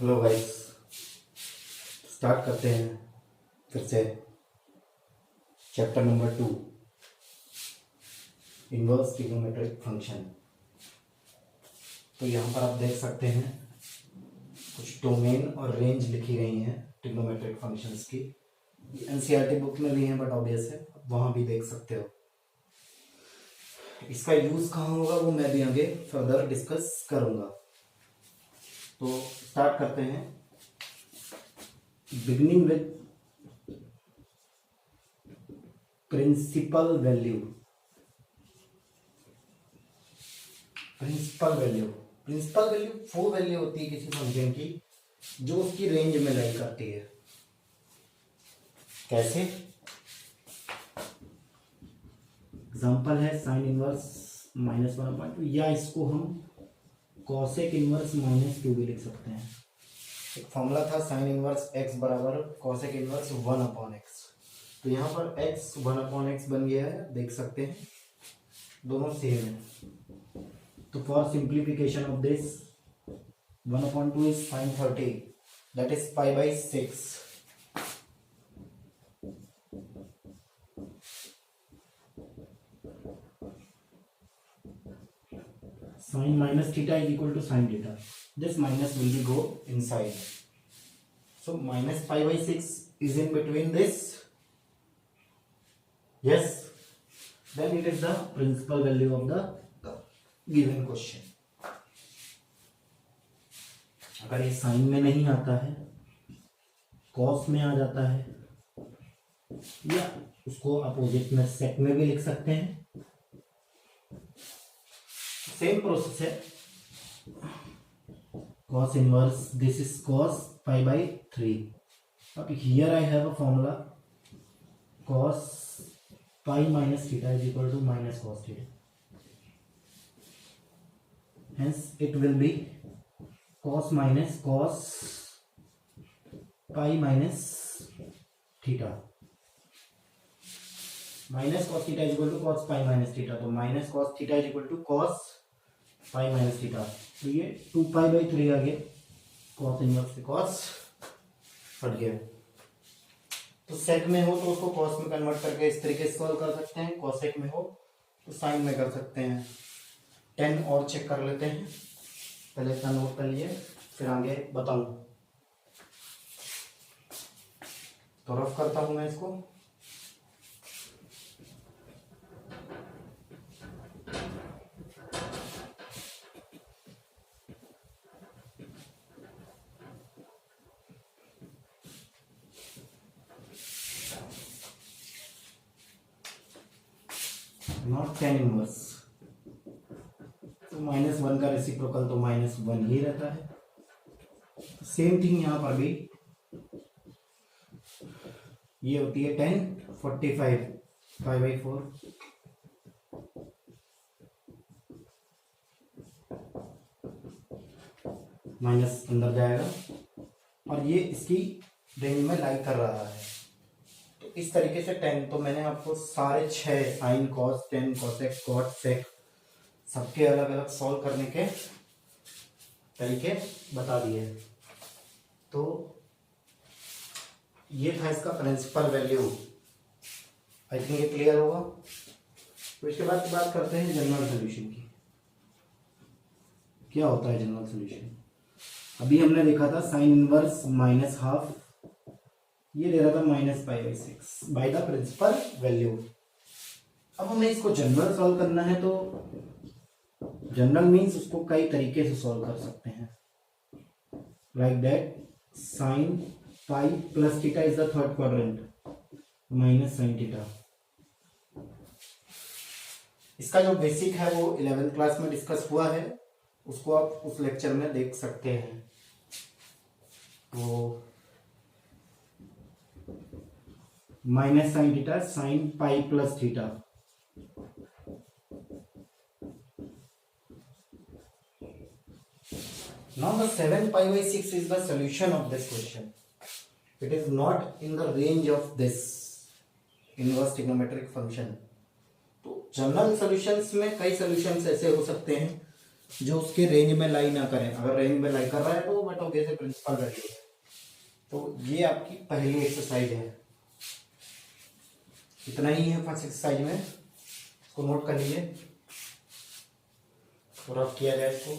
Hello guys, start करते हैं फिर से chapter number 2, inverse trigonometric function. तो यहाँ पर आप देख सकते हैं कुछ डोमेन और रेंज लिखी गई हैं ट्रिग्नोमेट्रिक फंक्शंस की। एनसीईआरटी बुक में भी हैं बट ऑब्वियस है वहाँ भी देख सकते हो। इसका यूज़ कहाँ होगा वो मैं भी आगे फर्दर डिस्कस करूँगा। तो स्टार्ट करते हैं। Beginning with principal value. Principal value वो वैल्यू होती है किसी फंक्शन की जो उसकी रेंज में लाई करती है। कैसे? एग्जाम्पल है साइन इनवर्स -1/2, या इसको हम कॉसेक इनवर्स -2 भी लिख सकते हैं। एक फॉर्मूला था साइन इनवर्स x बराबर कॉसेक इनवर्स 1/x। तो यहाँ पर x 1/x बन गया है, देख सकते हैं दोनों सेम है। तो for simplification of this 1/2 is sin 30, that is π/6। Sin minus theta is equal to sin theta. This minus will be go inside. So minus π/6 is in between this. Yes. Then it is the principal value of the given question. अगर ये sign में नहीं आता है, cos में आ जाता है, या उसको अपोजिट में सेक में भी लिख सकते हैं। सेम प्रोसेस है। cos inverse, this is cos π/3. अब here I have a formula cos π minus theta is equal to minus cos theta. Hence it will be cos minus cos π minus theta. Minus cos theta is equal to cos π minus theta. तो minus cos theta is equal to cos π minus theta. तो ये 2π/3 आ गया, cos inverse से cos हट गया। तो सेक में हो तो उसको कॉस में कन्वर्ट करके इस तरीके से सॉल्व कर सकते हैं, कॉसेक में हो तो साइन में कर सकते हैं। 10 और चेक कर लेते हैं, पहले इतना नोट कर लिए फिर आगे बताऊं। तो रफ करता हूं मैं इसको। नॉट tan इनवर्स, तो -1 का रेसिप्रोकल तो -1 ही रहता है। सेम थिंग यहाँ पर भी ये होती है tan 45 π/4। माइनस अंदर जाएगा और ये इसकी रेंज में लाई कर रहा है। इस तरीके से 10, तो मैंने आपको सारे 6 sine cos tan cosec cot sec सबके अलग अलग सॉल्व करने के तरीके बता दिए। तो ये था इसका प्रिंसिपल वैल्यू। आई थिंक ये क्लियर होगा। तो इसके बाद की बात करते हैं जनरल सोल्यूशन की। क्या होता है जनरल सोल्यूशन? अभी हमने देखा था साइन इनवर्स -12, ये दे रहा था -π/6 बाय द प्रिंसिपल वैल्यू। अब हमें इसको जनरल सॉल्व करना है, तो जनरल मीन्स उसको कई तरीके से सॉल्व कर सकते हैं। Like that sine pi plus theta is the third quadrant minus sine theta. इसका जो बेसिक है वो 11th क्लास में डिस्कस हुआ है, उसको आप उस लेक्चर में देख सकते हैं। तो minus sine theta sine pi plus theta. Now the 7 π/6 is the solution of this question. It is not in the range of this inverse trigonometric function. तो जनरल सॉल्यूशंस में कई सॉल्यूशंस ऐसे हो सकते हैं जो उसके रेंज में लाई ना करें। अगर रेंज में लाई कर रहा है तो बट ऑब्वियसली प्रिंसिपल वैल्यू है। तो ये आपकी पहली एक्सरसाइज है, इतना ही है फर्स्ट एक्सरसाइज में, इसको नोट कर लीजिए और अब किया जाए इसको।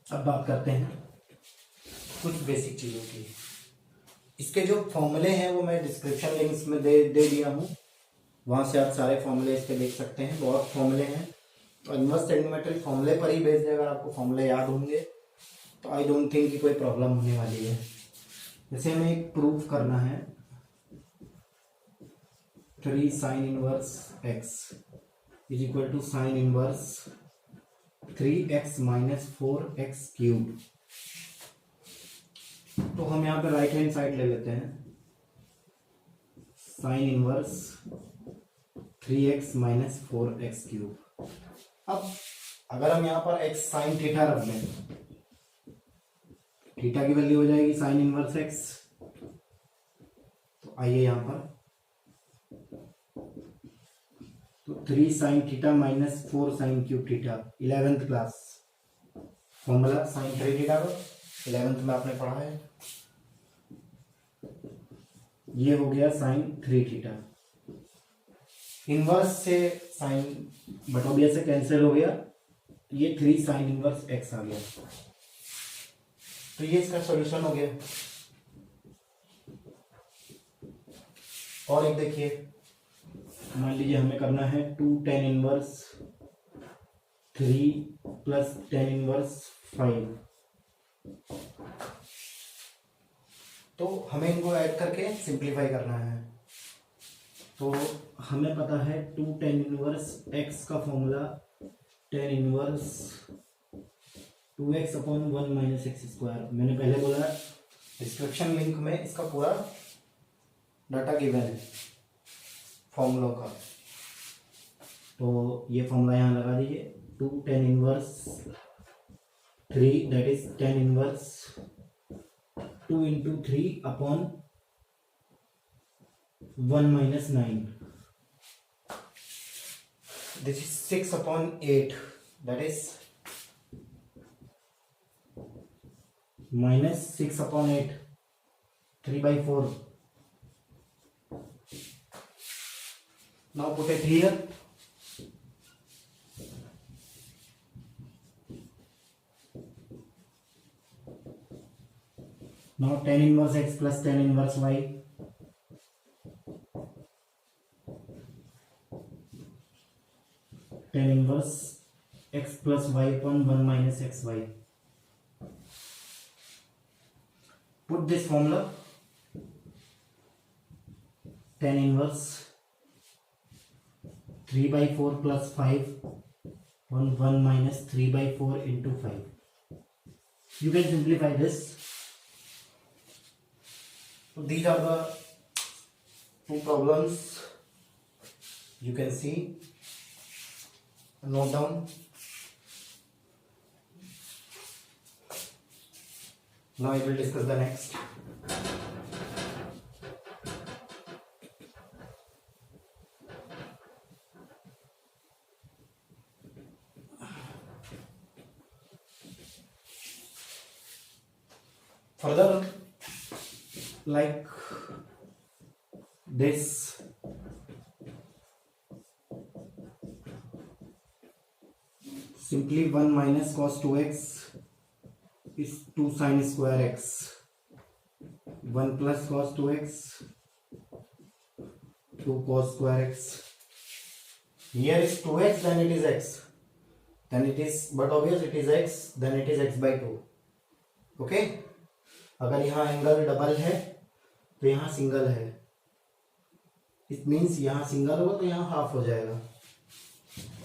अब बात करते हैं कुछ बेसिक चीज़ों की। इसके जो फॉर्मूले हैं वो मैं डिस्क्रिप्शन लिंक्स में दे दिया हूँ, वहाँ से आप सारे फॉर्मूले इसके देख सकते हैं। बहुत फॉर्मूले हैं, तो इनवर्स ट्रिग्नोमेट्रिक फॉर्मूले पर ही बेस्ड है। अगर आपको फॉर्मूले याद होंगे तो आई डोंट थिंक कि कोई प्रॉब्लम होने वाली है। जैसे हमें एक प्रूफ करना है 3 sin inverse x is equal to sine inverse 3x minus 4x cube. तो हम यहाँ पे राइट हैंड साइड ले लेते हैं, sign inverse 3x minus 4x cube. अब अगर हम यहाँ पर x साइन थीटा रख लें, थीटा की वैल्यू हो जाएगी साइन इनवर्स x। तो आइए यहाँ पर, तो 3 sine theta minus 4 sine cube theta, 11th class formula sine 3 theta का 11th में आपने पढ़ा है। ये हो गया साइन 3 थीटा। इनवर्स से साइन बटोबिया से कैंसिल हो गया, ये 3 साइन इनवर्स x आ गया। तो ये इसका सॉल्यूशन हो गया। और एक देखिए, मान लीजिए हमें करना है 2 tan inverse 3 plus tan inverse 5। तो हमें इनको ऐड करके सिंप्लीफाई करना है। तो हमें पता है 2 tan इनवर्स x का formula tan inverse 2x upon 1 minus x square. मैंने पहले बोला डिस्क्रिप्शन लिंक में इसका पूरा डाटा गिवन है फॉर्मूलों का। तो ये फॉर्मूला यहाँ लगा दीजिए, 2 tan inverse 3 that is tan inverse 2 into 3 upon 1 minus 9, this is 6 upon 8 that is minus 6 upon 8, 3/4। Now put it here. Now tan inverse x plus tan inverse y. Tan inverse x plus y upon 1 minus xy. Put this formula. Tan inverse 3/4 plus 5 on 1 minus 3/4 into 5. You can simplify this. So these are the two problems you can see. Note down. Now I will discuss the next. Further, like this, simply 1 minus cos 2x is 2 sin square x, 1 plus cos 2x 2 cos square x. Here is 2x, then it is x, then it is, but obvious it is x, then it is x by 2. Okay. अगर यहाँ angle double है तो यहाँ single है, it means यहाँ single हो तो यहाँ हाफ हो जाएगा।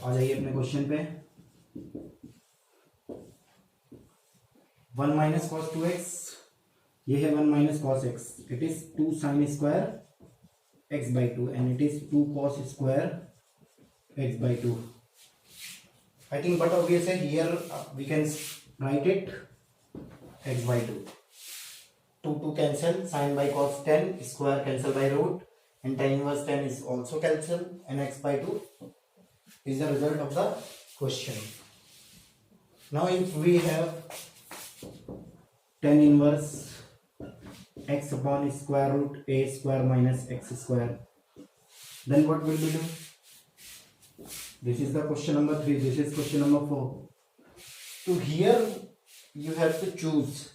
आ जाइए अपने क्वेश्चन पे। 1 माइनस कॉस 2x, ये है 1 minus cos x, it is 2 sine square x by 2 and it is 2 cos square x by 2। I think but obvious है, here we can write it x by 2। 2 cancel, sin by cos 10, square cancel by root, and tan inverse 10 is also cancel, and x by 2 is the result of the question. Now if we have tan inverse x upon square root a square minus x square, then what will we do? This is the question number 3, this is question number 4. So here you have to choose,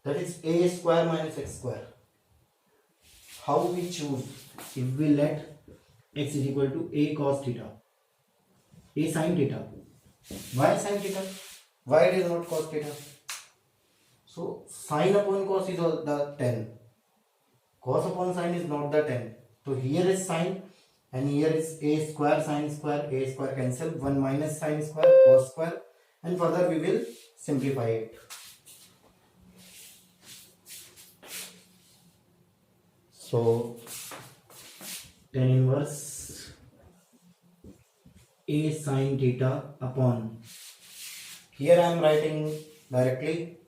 that is a square minus x square. How we choose? If we let x is equal to a cos theta, a sin theta. Why sin theta? Why it is not cos theta? So sin upon cos is the 10. Cos upon sin is not the 10. So here is sin and here is a square sin square, a square cancel, 1 minus sin square cos square, and further we will simplify it. So tan inverse a sin theta upon, here I am writing directly,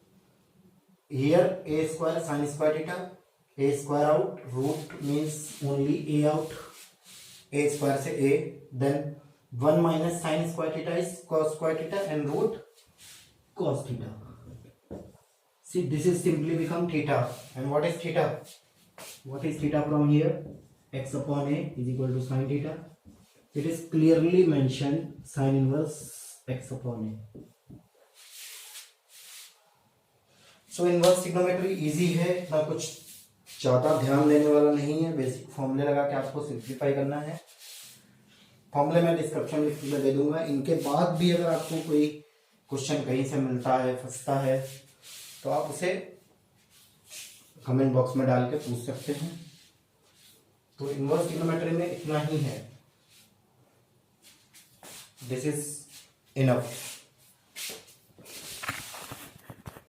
here a square sin square theta, a square out, root means only a out, a square से a, then 1 minus sin square theta is cos square theta and root cos theta. See, this is simply become theta. And what is theta? What is theta from here? X upon a is equal to sin theta. It is clearly mentioned sin inverse x upon a. So inverse trigonometry easy है, इतना कुछ ज़्यादा ध्यान देने वाला नहीं है, basic फॉर्मूले लगा के आपको सिंप्लीफाई करना है. फॉर्मूले मैं डिस्क्रिप्शन में दे दूंगा. इनके बाद भी अगर आपको कोई क्वेश्चन कहीं से मिलता है, फंसता है, तो आप उसे कमेंट बॉक्स में डाल के पूछ सकते हैं. तो इनवर्स ट्रिग्नोमेट्री में इतना ही है. This is enough.